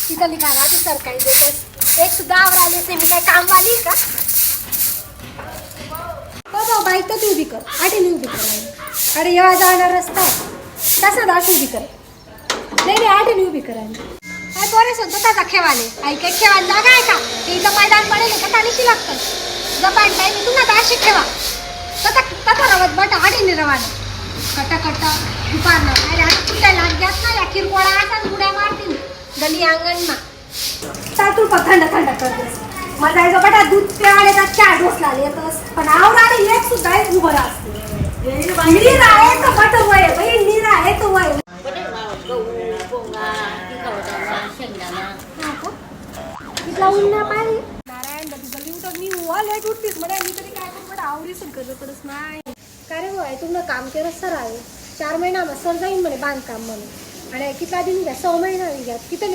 तिथं लिखाण आधी सरकारी देतात एक सुद्धा आवराले नाही मी काय कामवाली का हो बाई तर तू उभी कर आधी उभी कर अरे येवा जाणार रस्ता तसा दाट उभी कर नाही आधी उभी कर काय पोरे सुद्धा त्याचा खेवाले आई काय खेवायला जागा आहे का ते इथं मैदान पडेल का तानीशी लागतं जपान टाईम तू ना दाशी ठेवा तथा रवत बट आधी रवाना कटा कटा दुपारनं अरे आता कुठे लाग्यात ना या किरकोळा असाच उड्या मारतील गली अंगणमा तू थंड थंड करतेस माझा जो बटा दूध प्यावाले तर 4 डोस लाले येतस पण आवराले एक सुद्धा एक उभं असते नीर आहे तर बट वय बाई नीर आहे तो वय इथला उन्हा पाहिजे नारायण दादी जल्दी उठत मी लेट उठतीस मला मी तरी काय करू बट आवरी सुन करत पडस नाही काय रे होय तुमनं काम केलं सर आहे 4 महिना सर जाईन म्हणे बांधकाम म्हणून आणि किती दिन घ्या 6 महिना घ्या किती